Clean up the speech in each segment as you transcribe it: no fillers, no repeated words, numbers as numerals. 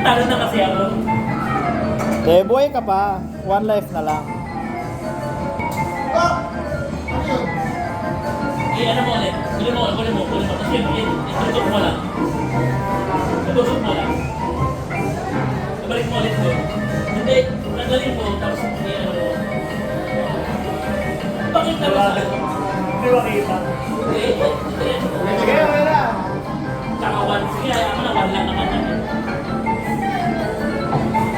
Talo na kasi ako. Buhay ka pa. One life na lang. Ano mo ulit? Kunin mo. Tapos itutok mo lang. Itutok mo lang. Ibalik mo ulit doon. Hindi, tanggalin mo. Tapos ano. Pakita mo sa ano. Hindi makita. Hindi. Sige, okay na. Tsaka one. Sige, ayaw mo na. One lang naman namin.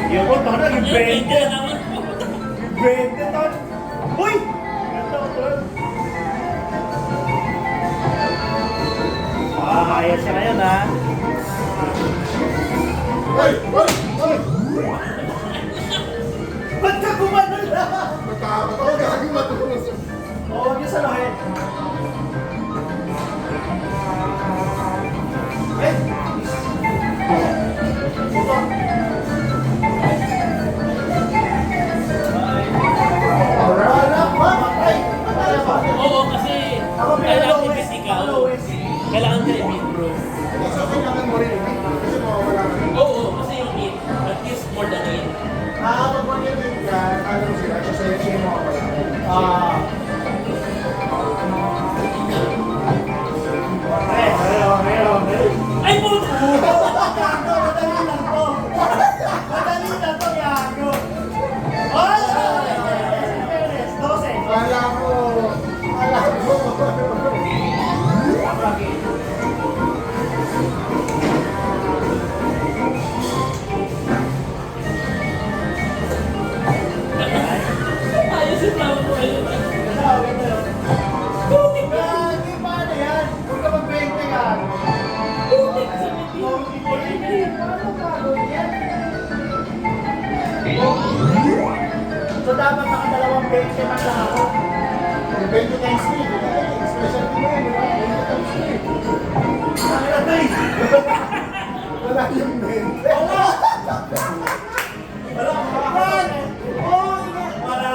Yung ko, baka naging 20. na naman. 20 ton. Uy! Ganda ko ton. Kaya siya ngayon, ha? Hoy! Hoy! Hoy! Ba't ka gumanon na? Natakot ako, gagawin matulog. Oo, huwag niyo sa lahit. Eh! Ito. Wala pa! Ay! Wala pa! Oo, kasi Ako kailangan lowest. i-miss ikaw. Ako lowest. Kailangan ka i-meet, bro. Hindi, so kailangan mo rin i-meet. Kasi mawawala ka rin. Oo, kasi yung meet, at least more than 8. Kapag mag-meet ka, alam sila, kasi siya yung mawawala. Okay. Ay, puto! Madali lang to. Madali lang to, Yago. Ay! 12. Alam ko. Ayos yung tawag mo ayun. Gagi, paano yan? Huwag ka mag-20 ka. Putik sa pipi. Paano gagawin yan? So dapat nakadalawang 20 man lang ako. 20 times 3, di ba? Special mo yun, di ba? 20 times 3. Ang natay! Wala yung 20. Wala! Wala! Wala!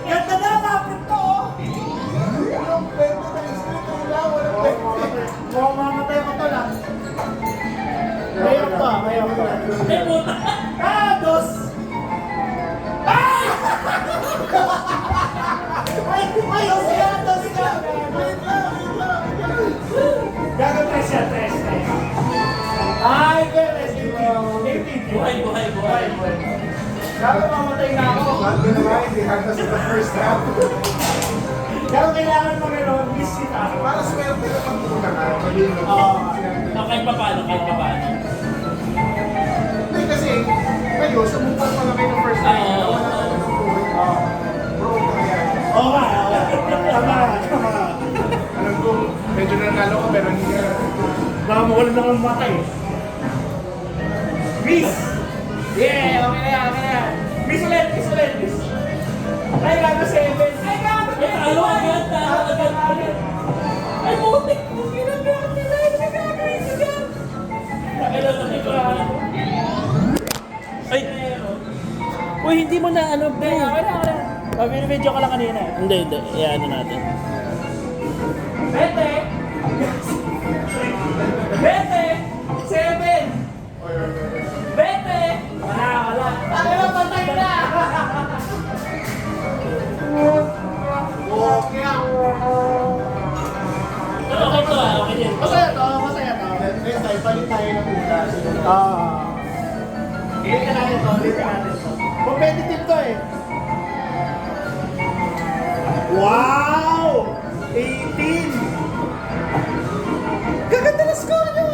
Ganda na, lapit to! Yung 20 times 3, kailangan walang 20. Mukhang mamatay ko to lang. Mayroon to, mayroon to. Ay, puta! Dos! Ay! Ay, dos ka! Dos ka! Wait lang. Gago tres yan, tres. Ay, tres. Buhay. Gago mamatay na ako. Ba't ka naman hindi handa sa the first half? Gago kailangan mo ngayon, miss kita. Para swerte ka pag muna ka. Malino. Oo. Kahit pa paano. Hindi kasi, kayo, sumupan pa lang kayo ng first time. Oo. Wala ka ng buhay. Bro, kaya. Oo nga, tama. Alam ko, medyo nanalo ka pero hindi ka. Baka mawala na akong matay. Miss! Yeah, okay na yan. Miss ulit. Ay, gago 7. Ay, gago Ay, talo agad. Ay, putik! Ay! Uy, hindi mo na ano, bro. Video ka lang kanina eh. Hindi. Iyan natin. Bete! 7! Bete! Wala. Ay, patay na! Okay. Pero okay to okay din. Masaya to. Next time, palit tayo ng una. Ulitin natin to. Competitive to eh. Wow! 18! Gaganda na score nyo!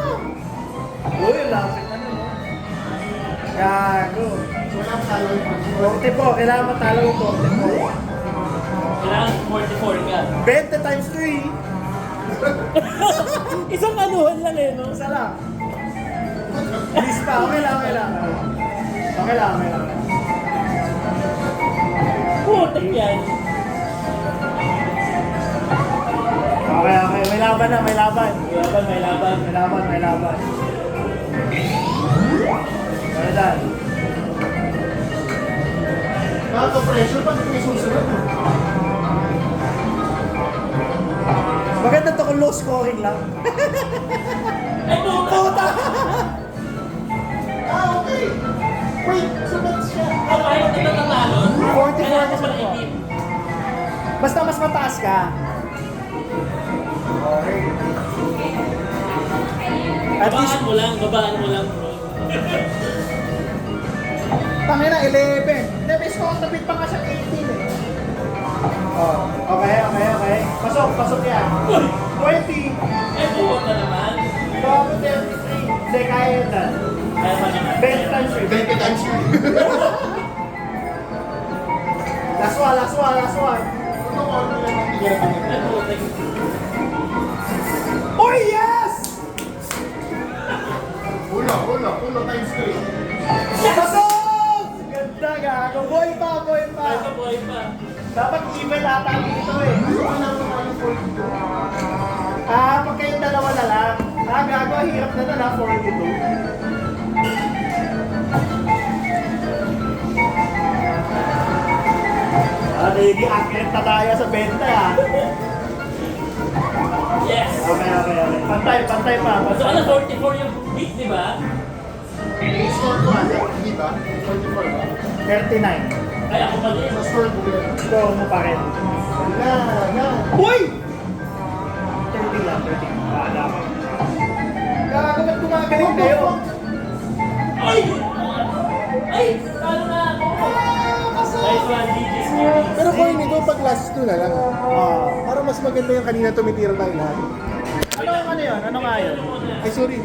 Uy, lapit na nun. Gago. Wala tayo yung 40 po, kailangan matalo yung 40 po. Kailangan 44 ka. 20 times 3. Isang anuhan lang eh, no? Isa lang. Please pa, okay lang. Okay lang. Putik yan. Okay. May laban na, may laban. May laban. Ano dan? Nakaka-pressure pag may susunod. Maganda to kung low scoring lang. Ay, puta! Puta! niya. Okay. At least, Babaan mo lang bro. tangin na, 11. Hindi, may score na bit pa nga siya 18 eh. Oh, okay. Pasok yan. 20. Eh, buwan ka naman. Bago 33. Hindi, kaya yun na. Kaya pa naman. 20 times 3. 20 times 3. Last one. Ano ko ano lang ang tigyan Eh, putik. Oh, yes! Uno times 3. Pasok! Ganda, gago. Boy pa. Buhay pa. Dapat even ata dito eh. Ano ka lang naman yung 42? Pag kayong dalawa na lang. Gago, hirap na 42. Nagiging accurate na tayo sa benta Yes. Okay. Pantay pa. So ano, 44 yung beat, di ba? Score ko ano? Hindi ba? 44 ba? 39. Kaya ako pa din. Sa score ko yun. Score mo pa rin. Na. Uy! 30 lang. Wala ka. Gago, ba't gumagaling kayo? Ay! Talo na ako! Nice one, GG's News. Pero coin ito, pag last 2 na lang. Para mas maganda yung kanina tumitira tayo lahat. Ano yun? Ano nga yun? Ay, sorry.